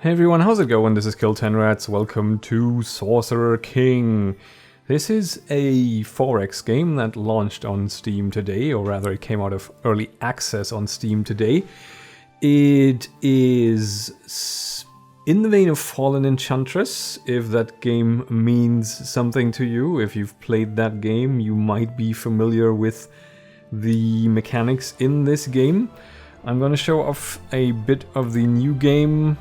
Hey everyone, how's it going? This is Kill10Rats. Welcome to Sorcerer King. This is a 4X game that launched on Steam today, or rather it came out of early access on Steam today. It is in the vein of Fallen Enchantress, if that game means something to you. If you've played that game, you might be familiar with the mechanics in this game. I'm going to show off a bit of the new game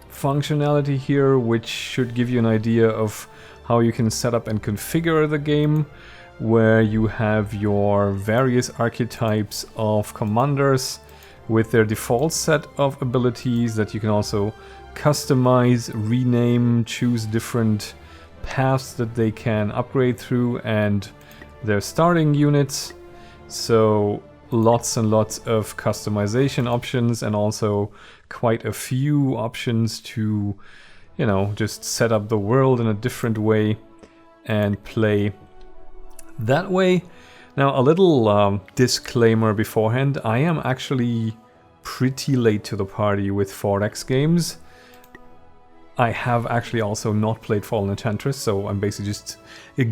functionality here, which should give you an idea of how you can set up and configure the game, where you have your various archetypes of commanders with their default set of abilities that you can also customize, rename, choose different paths that they can upgrade through, and their starting units. So lots and lots of customization options, and also quite a few options to, you know, just set up the world in a different way and play that way. Now, a little disclaimer beforehand. I am actually pretty late to the party with 4X games. I have actually also not played Fallen Enchantress, so I'm basically just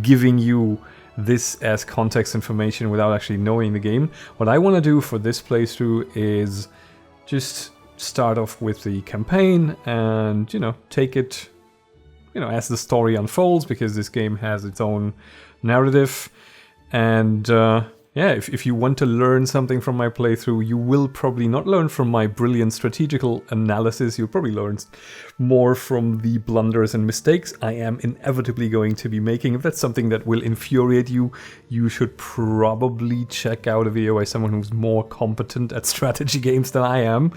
giving you this as context information without actually knowing the game. What I want to do for this playthrough is just start off with the campaign and, you know, take it, you know, as the story unfolds, because this game has its own narrative. And yeah, if you want to learn something from my playthrough, you will probably not learn from my brilliant strategical analysis. You'll probably learn more from the blunders and mistakes I am inevitably going to be making. If that's something that will infuriate you, you should probably check out a video by someone who's more competent at strategy games than I am.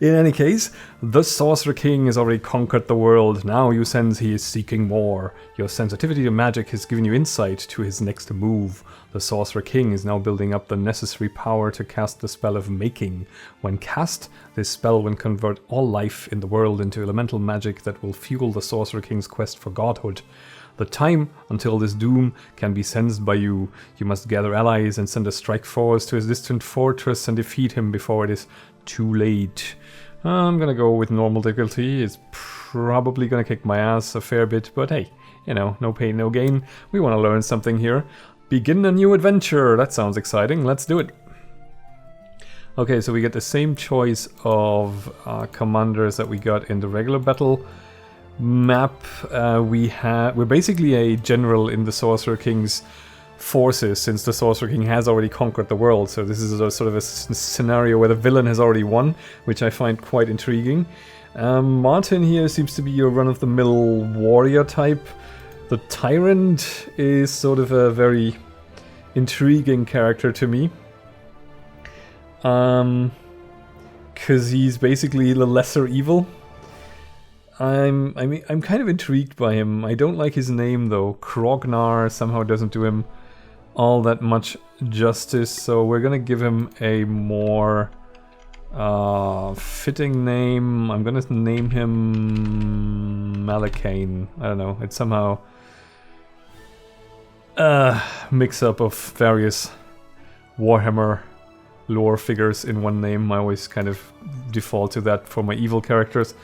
In any case, the Sorcerer King has already conquered the world. Now you sense he is seeking more. Your sensitivity to magic has given you insight to his next move. The Sorcerer King is now building up the necessary power to cast the spell of Making. When cast, this spell will convert all life in the world into elemental magic that will fuel the Sorcerer King's quest for godhood. The time until this doom can be sensed by you. You must gather allies and send a strike force to his distant fortress and defeat him before it is too late. I'm gonna go with normal difficulty. It's probably gonna kick my ass a fair bit, but hey, you know, no pain, no gain. We want to learn something here. Begin a new adventure. That sounds exciting. Let's do it. Okay, so we get the same choice of commanders that we got in the regular battle map. We're basically a general in the Sorcerer King's forces, since the Sorcerer King has already conquered the world. So this is a sort of a scenario where the villain has already won, which I find quite intriguing. Martin here seems to be your run-of-the-mill warrior type. The Tyrant is sort of a very intriguing character to me. Because he's basically the lesser evil. I'm kind of intrigued by him. I don't like his name though. Krognar somehow doesn't do him all that much justice, so we're gonna give him a more fitting name. I'm gonna name him Malakane. I don't know. It's somehow mix up of various Warhammer lore figures in one name. I always kind of default to that for my evil characters.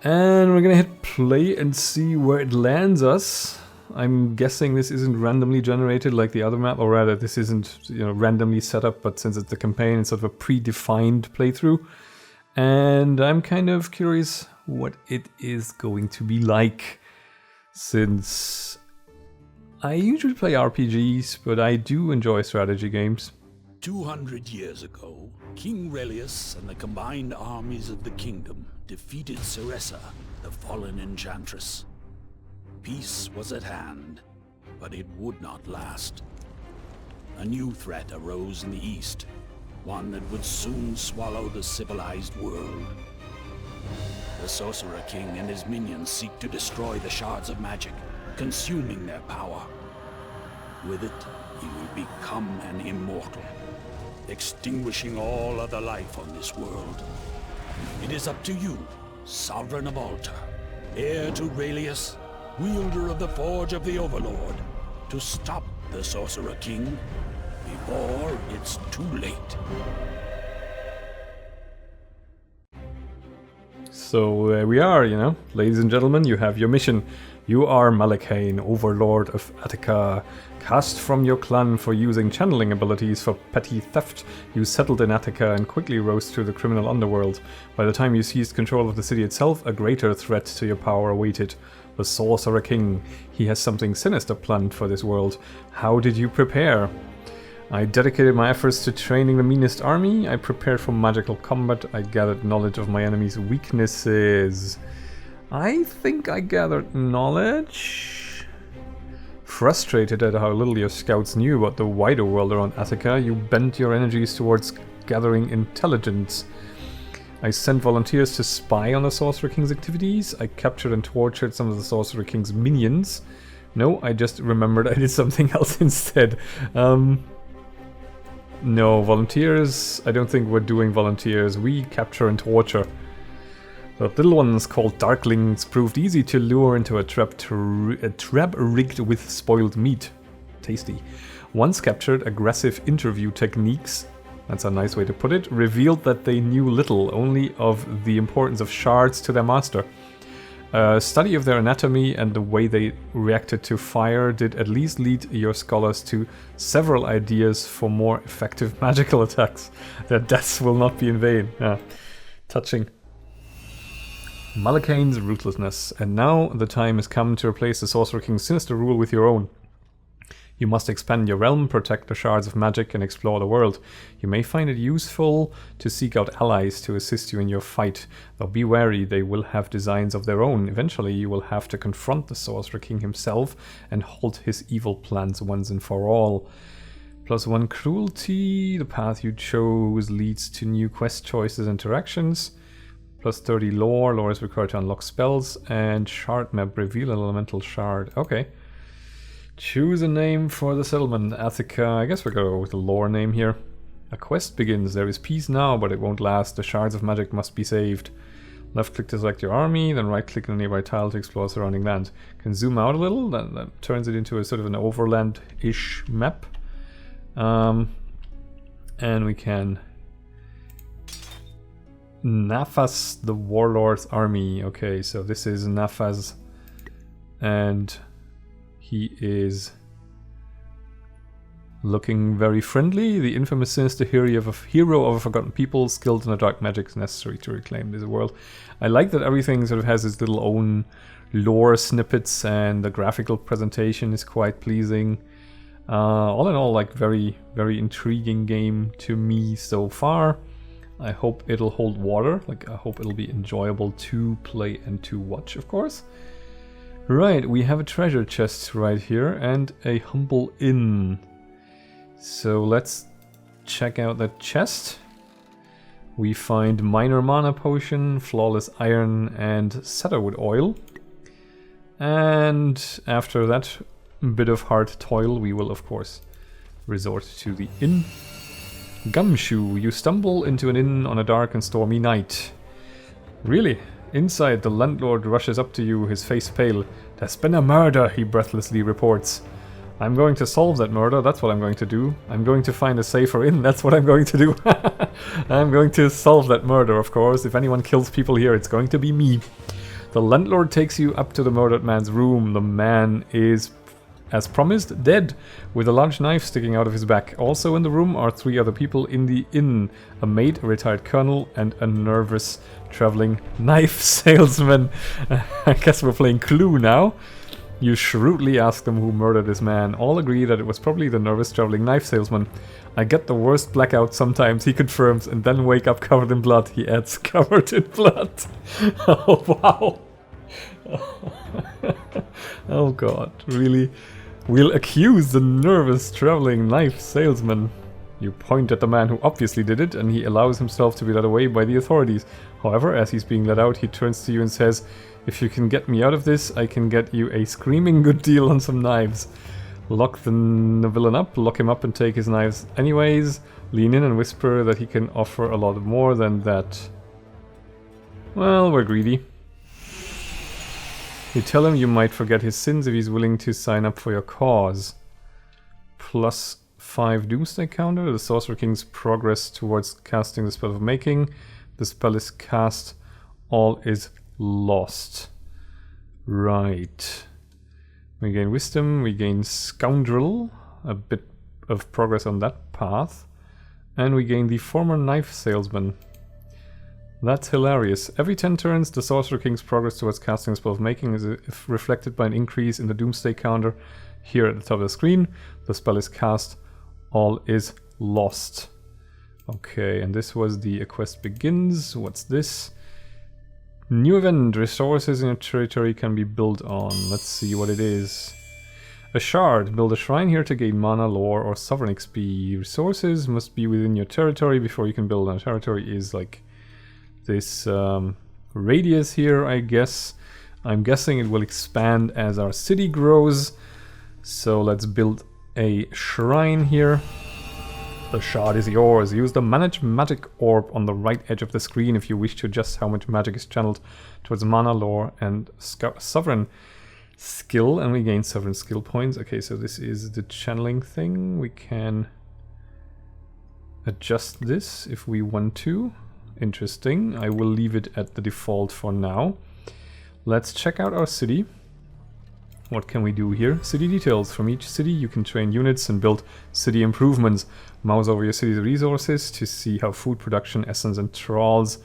And we're gonna hit play and see where it lands us. I'm guessing this isn't randomly generated like the other map, or rather this isn't, you know, randomly set up, but since it's the campaign, it's sort of a predefined playthrough. And I'm kind of curious what it is going to be like, since I usually play RPGs, but I do enjoy strategy games. 200 years ago, King Relius and the combined armies of the kingdom defeated Sorcerer, the fallen enchantress. Peace was at hand, but it would not last. A new threat arose in the east, one that would soon swallow the civilized world. The Sorcerer King and his minions seek to destroy the shards of magic, consuming their power. With it, he will become an immortal, extinguishing all other life on this world. It is up to you, Sovereign of Altar, heir to Relius, wielder of the Forge of the Overlord, to stop the Sorcerer King before it's too late. So there we are, you know. Ladies and gentlemen, you have your mission. You are Malakain, Overlord of Attica. Cast from your clan for using channeling abilities for petty theft, you settled in Attica and quickly rose through the criminal underworld. By the time you seized control of the city itself, a greater threat to your power awaited. The Sorcerer King. He has something sinister planned for this world. How did you prepare? I dedicated my efforts to training the meanest army. I prepared for magical combat. I gathered knowledge of my enemy's weaknesses. I think I gathered knowledge. Frustrated at how little your scouts knew about the wider world around Attica, you bent your energies towards gathering intelligence. I sent volunteers to spy on the Sorcerer King's activities. I captured and tortured some of the Sorcerer King's minions. No, I just remembered I did something else instead. No, volunteers. I don't think we're doing volunteers. We capture and torture. The little ones called Darklings proved easy to lure into a trap rigged with spoiled meat. Tasty. Once captured, aggressive interview techniques, that's a nice way to put it, revealed that they knew little, only of the importance of shards to their master. A study of their anatomy and the way they reacted to fire did at least lead your scholars to several ideas for more effective magical attacks. Their deaths will not be in vain. Touching. Malakain's ruthlessness, and now the time has come to replace the Sorcerer King's sinister rule with your own. You must expand your realm, protect the shards of magic, and explore the world. You may find it useful to seek out allies to assist you in your fight, though be wary, they will have designs of their own. Eventually you will have to confront the Sorcerer King himself and halt his evil plans once and for all. +1 cruelty, the path you chose leads to new quest choices and interactions. +30 lore, lore is required to unlock spells, and shard map, reveal an elemental shard. Okay. Choose a name for the settlement. Attica, I guess we're gonna go with the lore name here. A quest begins. There is peace now, but it won't last. The shards of magic must be saved. Left click to select your army, then right click on a nearby tile to explore surrounding land. Can zoom out a little, that turns it into a sort of an overland-ish map. And we can Nafas the Warlord's army. Okay, so this is Nafas, and he is looking very friendly. The infamous sinister hero of a forgotten people, skilled in the dark magics necessary to reclaim this world. I like that everything sort of has its little own lore snippets, and the graphical presentation is quite pleasing. All in all, like very, very intriguing game to me so far. I hope it'll hold water. Like, I hope it'll be enjoyable to play and to watch, of course. Right, we have a treasure chest right here and a humble inn. So let's check out that chest. We find minor mana potion, flawless iron, and cedarwood oil. And after that bit of hard toil, we will of course resort to the inn. Gumshoe, you stumble into an inn on a dark and stormy night. Really? Inside, the landlord rushes up to you, his face pale. There's been a murder, he breathlessly reports. I'm going to solve that murder, that's what I'm going to do. I'm going to find a safer inn, that's what I'm going to do. I'm going to solve that murder, of course. If anyone kills people here, it's going to be me. The landlord takes you up to the murdered man's room. The man is, as promised, dead, with a large knife sticking out of his back. Also in the room are 3 other people in the inn. A maid, a retired colonel, and a nervous traveling knife salesman. I guess we're playing Clue now. You shrewdly ask them who murdered this man. All agree that it was probably the nervous traveling knife salesman. I get the worst blackout sometimes, he confirms, and then wake up covered in blood. He adds, covered in blood. Oh, wow. Oh god, really? We'll accuse the nervous traveling knife salesman. You point at the man who obviously did it, and he allows himself to be led away by the authorities. However, as he's being led out, he turns to you and says, if you can get me out of this, I can get you a screaming good deal on some knives. Lock the villain up, lock him up and take his knives anyways. Lean in and whisper that he can offer a lot more than that. Well, we're greedy. You tell him you might forget his sins if he's willing to sign up for your cause. +5 Doomsday counter. The Sorcerer King's progress towards casting the spell of making. The spell is cast all is lost. Right. We gain wisdom, we gain scoundrel, a bit of progress on that path. And we gain the former knife salesman. That's hilarious. Every 10 turns, the Sorcerer King's progress towards casting a spell of making is reflected by an increase in the Doomsday counter here at the top of the screen. The spell is cast, all is lost. Okay, and this was the quest begins. What's this? New event, resources in your territory can be built on. Let's see what it is. A shard, build a shrine here to gain mana, lore, or sovereign XP. Resources must be within your territory before you can build on. Territory is like this radius here, I guess. I'm guessing it will expand as our city grows. So let's build a shrine here. The shard is yours. Use the Manage Magic Orb on the right edge of the screen if you wish to adjust how much magic is channeled towards mana, lore, and sovereign skill. And we gain sovereign skill points. Okay, so this is the channeling thing. We can adjust this if we want to. Interesting. I will leave it at the default for now. Let's check out our city. What can we do here? City details. From each city you can train units and build city improvements. Mouse over your city's resources to see how food production, essence, and thralls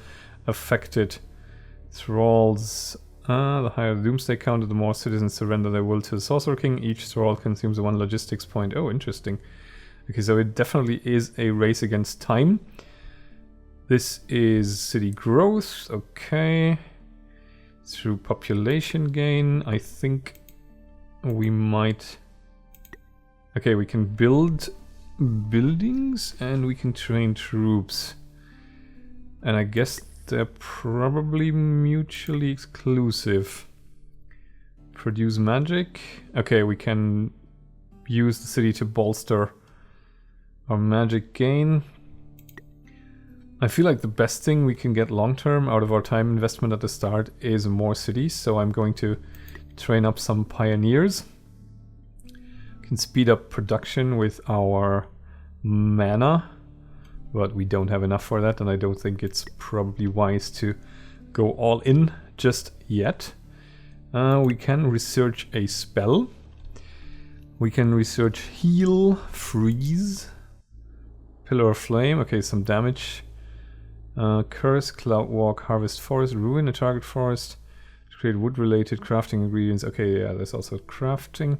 affected. Thralls. The higher the Doomsday counter, the more citizens surrender their will to the Sorcerer King. Each thrall consumes 1 logistics point. Oh, interesting. Okay, so it definitely is a race against time. This is city growth. Okay. Through population gain, I think we might... Okay, we can build buildings and we can train troops. And I guess they're probably mutually exclusive. Produce magic. Okay, we can use the city to bolster our magic gain. I feel like the best thing we can get long term out of our time investment at the start is more cities, so I'm going to train up some pioneers. Can speed up production with our mana, but we don't have enough for that, and I don't think it's probably wise to go all in just yet. We can research a spell. We can research heal, freeze, pillar of flame. Okay, some damage. Curse, cloud walk, harvest forest, ruin a target forest. Create wood-related crafting ingredients. Okay, yeah, there's also crafting.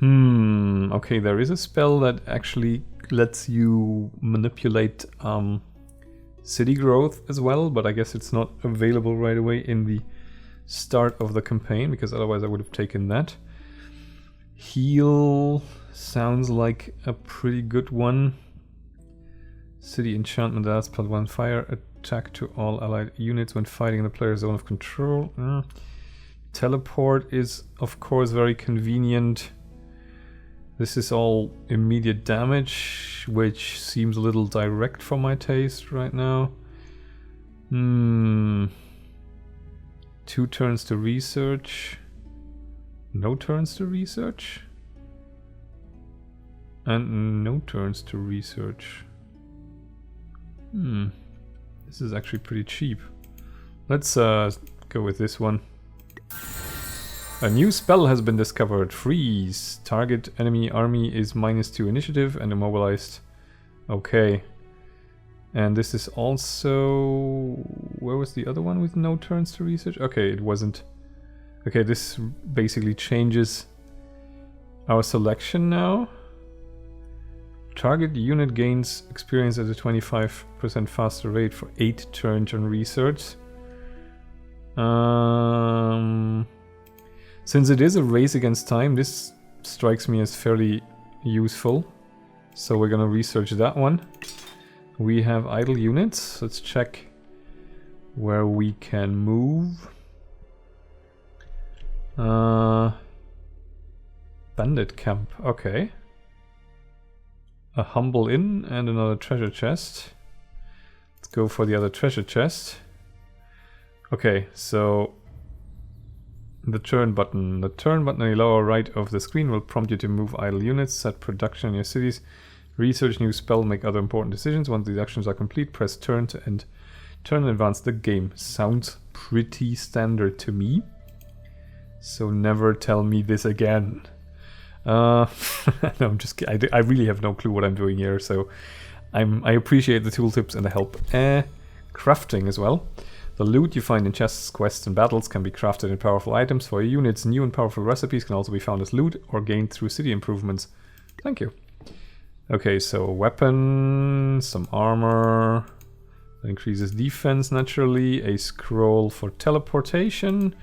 Okay, there is a spell that actually lets you manipulate city growth as well, but I guess it's not available right away in the start of the campaign, because otherwise I would have taken that. Heal sounds like a pretty good one. City enchantment adds +1 fire attack to all allied units when fighting in the player's zone of control. Teleport is of course very convenient. This is all immediate damage, which seems a little direct for my taste right now. 2 turns to research. No turns to research. And no turns to research. This is actually pretty cheap. Let's go with this one. A new spell has been discovered. Freeze. Target enemy army is -2 initiative and immobilized. Okay. And this is also... Where was the other one with no turns to research? Okay, it wasn't. Okay, this basically changes our selection now. Target unit gains experience at a 25% faster rate for 8 turns on research. Since it is a race against time, this strikes me as fairly useful. So we're gonna research that one. We have idle units. Let's check where we can move. Bandit camp, okay. A humble inn and another treasure chest. Let's go for the other treasure chest. Okay, so the turn button. The turn button on the lower right of the screen will prompt you to move idle units, set production in your cities, research new spell, make other important decisions. Once these actions are complete, press turn to end turn and advance the game. Sounds pretty standard to me. So never tell me this again. No, I'm just kidding. I really have no clue what I'm doing here, so I appreciate the tooltips and the help. Crafting as well. The loot you find in chests, quests, and battles can be crafted in powerful items for your units. New and powerful recipes can also be found as loot or gained through city improvements. Thank you. Okay, so weapon, some armor, that increases defense naturally, a scroll for teleportation,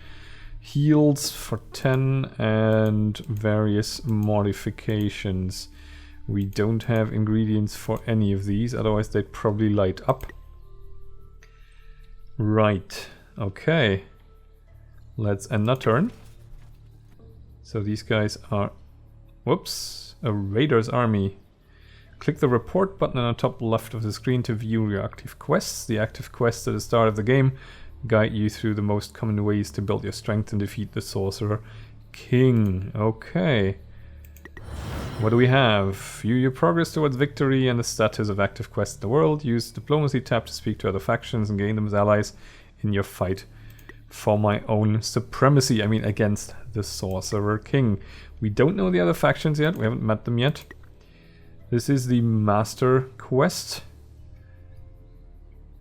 heals for 10, and various modifications. We don't have ingredients for any of these, otherwise they'd probably light up. Right, okay. Let's end that turn. So these guys are... Whoops, a raider's army. Click the report button on the top left of the screen to view your active quests. The active quests at the start of the game guide you through the most common ways to build your strength and defeat the Sorcerer King. Okay. What do we have? View your progress towards victory and the status of active quests in the world. Use the Diplomacy tab to speak to other factions and gain them as allies in your fight for my own supremacy. I mean, against the Sorcerer King. We don't know the other factions yet. We haven't met them yet. This is the Master Quest.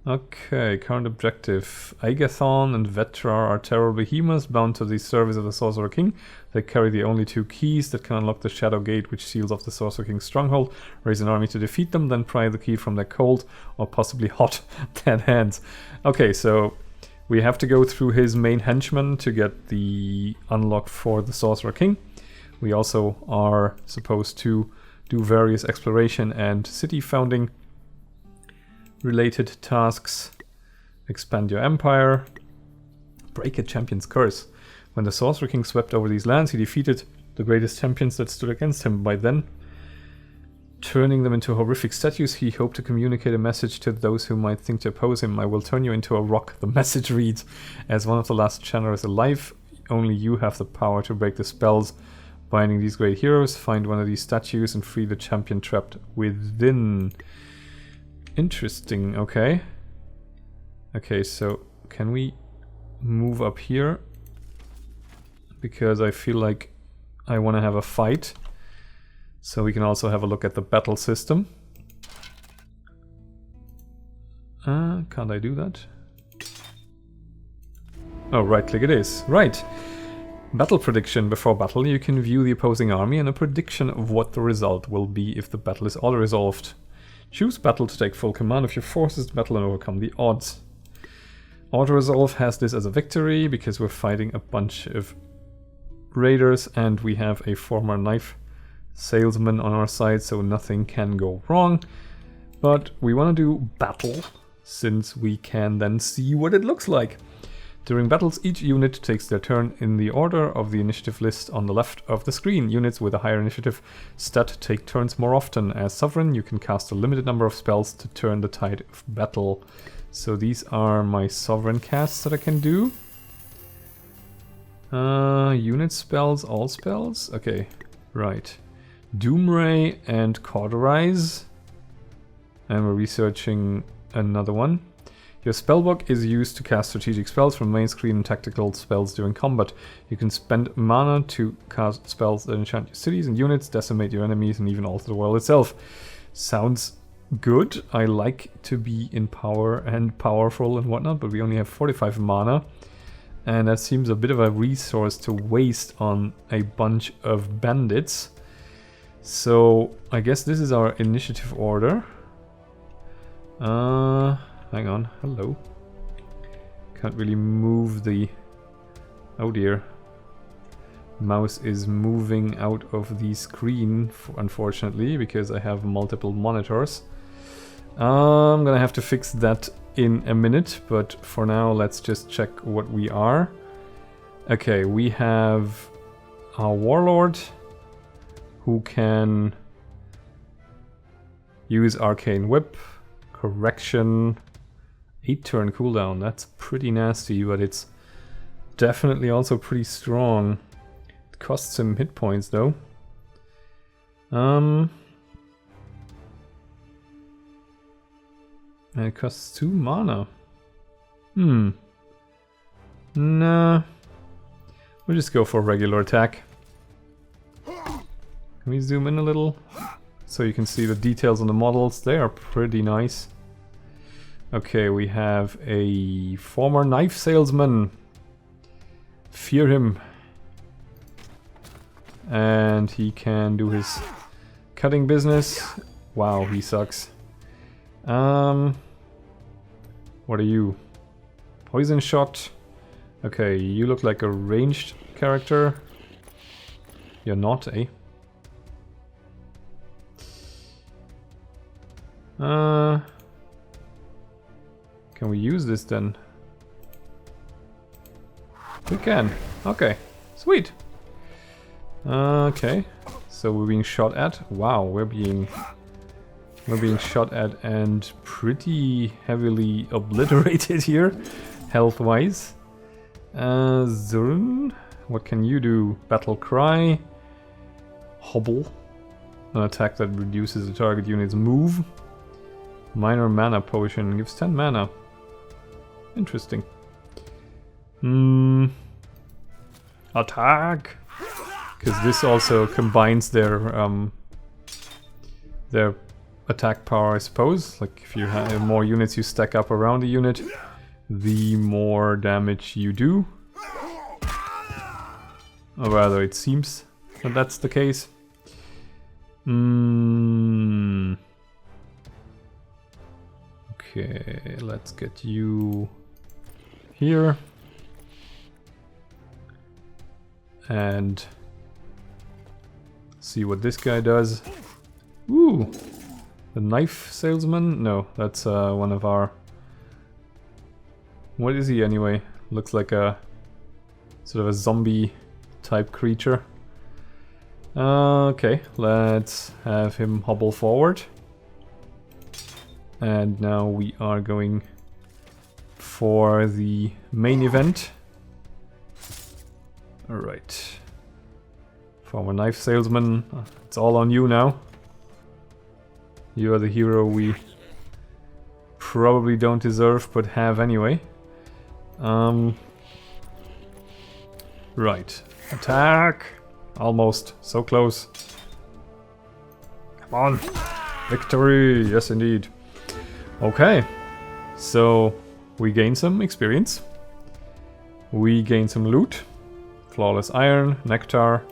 Okay, current objective. Agathon and Vetra are terror behemoths bound to the service of the Sorcerer King. They carry the only two keys that can unlock the Shadow Gate, which seals off the Sorcerer King's stronghold. Raise an army to defeat them, then pry the key from their cold or possibly hot dead hands. Okay, so we have to go through his main henchmen to get the unlock for the Sorcerer King. We also are supposed to do various exploration and city founding related tasks. Expand your empire. Break a champion's curse. When the Sorcerer King swept over these lands, he defeated the greatest champions that stood against him. By then, turning them into horrific statues, he hoped to communicate a message to those who might think to oppose him. I will turn you into a rock, the message reads. As one of the last channelers alive, only you have the power to break the spells binding these great heroes. Find one of these statues and free the champion trapped within. Interesting, okay. Okay, so can we move up here? Because I feel like I want to have a fight. So we can also have a look at the battle system. Can't I do that? Oh, right click it is. Right. Battle prediction. Before battle, you can view the opposing army and a prediction of what the result will be if the battle is auto-resolved. Choose battle to take full command of your forces to battle and overcome the odds. Auto-resolve has this as a victory because we're fighting a bunch of raiders and we have a former knife salesman on our side, so nothing can go wrong. But we want to do battle since we can then see what it looks like. During battles, each unit takes their turn in the order of the initiative list on the left of the screen. Units with a higher initiative stat take turns more often. As Sovereign, you can cast a limited number of spells to turn the tide of battle. So these are my Sovereign casts that I can do. Unit spells, all spells? Okay, right. Doomray and Cauterize. And we're researching another one. Your spellbook is used to cast strategic spells from the main screen and tactical spells during combat. You can spend mana to cast spells that enchant your cities and units, decimate your enemies, and even alter the world itself. Sounds good. I like to be in power and powerful and whatnot, but we only have 45 mana. And that seems a bit of a resource to waste on a bunch of bandits. So I guess this is our initiative order. Hang on, hello. Can't really move the... Oh dear. Mouse is moving out of the screen, unfortunately, because I have multiple monitors. I'm gonna have to fix that in a minute, but for now let's just check what we are. Okay, we have our Warlord, who can use Arcane Whip, Correction, 8-turn cooldown. That's pretty nasty, but it's definitely also pretty strong. It costs him hit points though. And it costs 2 mana. Nah. We'll just go for regular attack. Can we zoom in a little? So you can see the details on the models. They are pretty nice. Okay, we have a former knife salesman. Fear him. And he can do his cutting business. Wow, he sucks. What are you? Poison shot. Okay, you look like a ranged character. You're not, eh? Can we use this then? We can. Okay, sweet. Okay, so we're being shot at. Wow, we're being shot at and pretty heavily obliterated here, health-wise. Zurn, what can you do? Battle Cry, Hobble, an attack that reduces the target unit's move. Minor mana potion gives 10 mana. Interesting. Attack! Because this also combines their attack power, I suppose. Like if you have more units you stack up around a unit, the more damage you do. Or rather, it seems that that's the case. Okay, let's get you here. And see what this guy does. Ooh! The knife salesman? No, that's one of our... What is he anyway? Looks like a sort of a zombie type creature. Okay, let's have him hobble forward. And now we are going for the main event. Alright. Former knife salesman, it's all on you now. You are the hero we probably don't deserve, but have anyway. Right. Attack! Almost. So close. Come on. Victory! Yes, indeed. Okay. So, we gain some experience. We gain some loot. Flawless iron, nectar.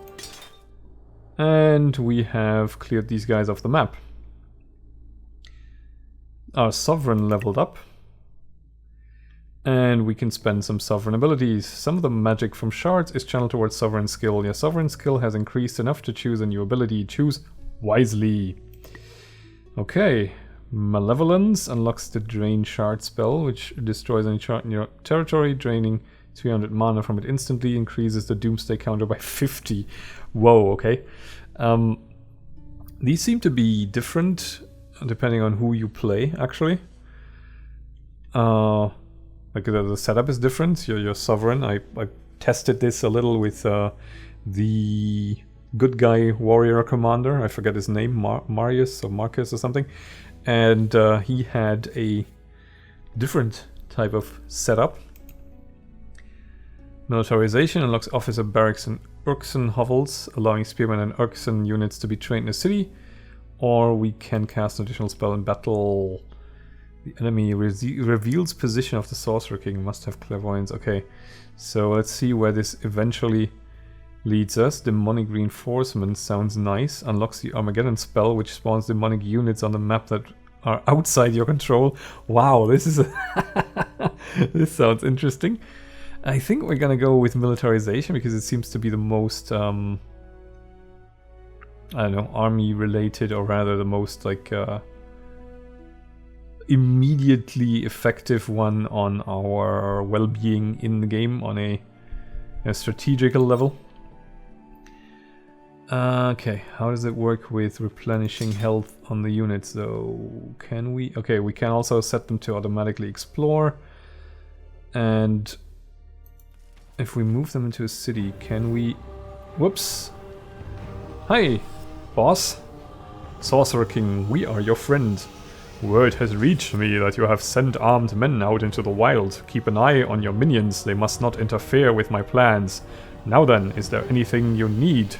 And we have cleared these guys off the map. Our sovereign leveled up. And we can spend some sovereign abilities. Some of the magic from shards is channeled towards sovereign skill. Your sovereign skill has increased enough to choose a new ability. Choose wisely. Okay. Malevolence unlocks the Drain Shard spell, which destroys any shard in your territory, draining 300 mana from it instantly, increases the Doomsday counter by 50. Whoa, okay. These seem to be different depending on who you play, actually. Like the setup is different. Your sovereign. I tested this a little with the good guy warrior commander. I forget his name, Marius or Marcus or something. And he had a different type of setup. Militarization unlocks officer barracks and Urkson hovels, allowing spearmen and Urkson units to be trained in a city. Or we can cast an additional spell in battle. The enemy reveals position of the Sorcerer King. Must have clairvoyance. Okay, so let's see where this eventually leads us. Demonic Reinforcement sounds nice. Unlocks the Armageddon spell, which spawns demonic units on the map that are outside your control. Wow, this is this sounds interesting. I think we're gonna go with militarization because it seems to be the most I don't know, army related, or rather the most like immediately effective one on our well-being in the game on a strategical level. Okay, how does it work with replenishing health on the units though? Can we? Okay, we can also set them to automatically explore. And if we move them into a city, can we... Whoops! Hi, boss! Sorcerer King, we are your friend. Word has reached me that you have sent armed men out into the wild. Keep an eye on your minions. They must not interfere with my plans. Now then, is there anything you need?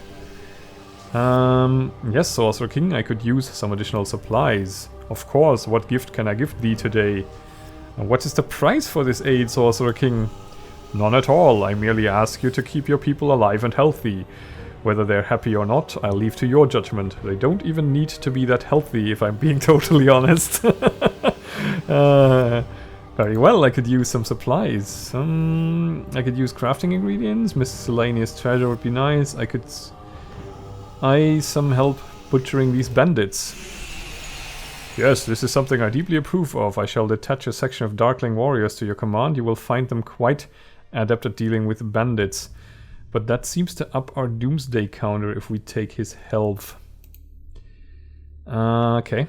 Yes, Sorcerer King, I could use some additional supplies. Of course, what gift can I give thee today? And what is the price for this aid, Sorcerer King? None at all. I merely ask you to keep your people alive and healthy. Whether they're happy or not, I'll leave to your judgment. They don't even need to be that healthy, if I'm being totally honest. Very well, I could use some supplies. I could use crafting ingredients. Miscellaneous treasure would be nice. I could... some help butchering these bandits. Yes, this is something I deeply approve of. I shall detach a section of Darkling warriors to your command. You will find them quite adept at dealing with bandits. But that seems to up our doomsday counter if we take his health. Okay.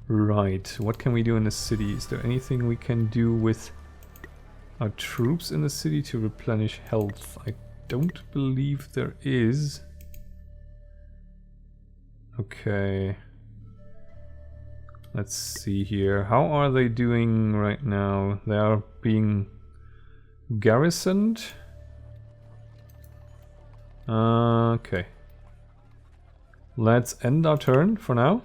Right, what can we do in the city? Is there anything we can do with our troops in the city to replenish health? I don't believe there is. Okay. Let's see here. How are they doing right now? They are being garrisoned. Okay. Let's end our turn for now.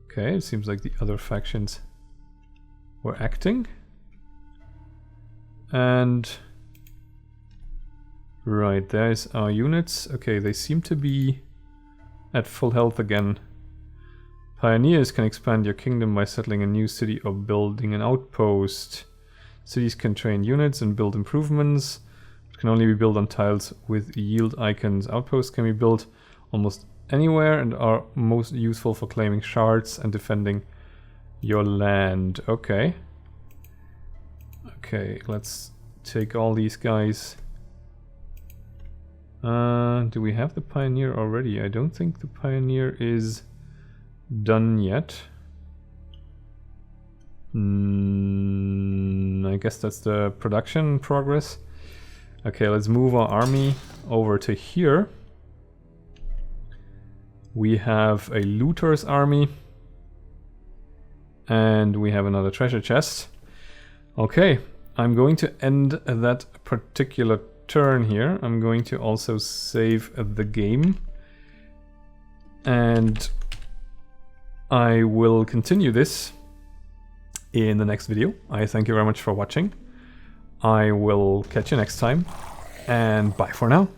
Okay, it seems like the other factions were acting. And... right, there's our units. Okay, they seem to be at full health again. Pioneers can expand your kingdom by settling a new city or building an outpost. Cities can train units and build improvements. It can only be built on tiles with yield icons. Outposts can be built almost anywhere and are most useful for claiming shards and defending your land. Okay. Okay, let's take all these guys. Do we have the Pioneer already? I don't think the Pioneer is done yet. I guess that's the production progress. Okay, let's move our army over to here. We have a looter's army. And we have another treasure chest. Okay, I'm going to end that particular turn here. I'm going to also save the game. And I will continue this in the next video. I thank you very much for watching. I will catch you next time. And bye for now.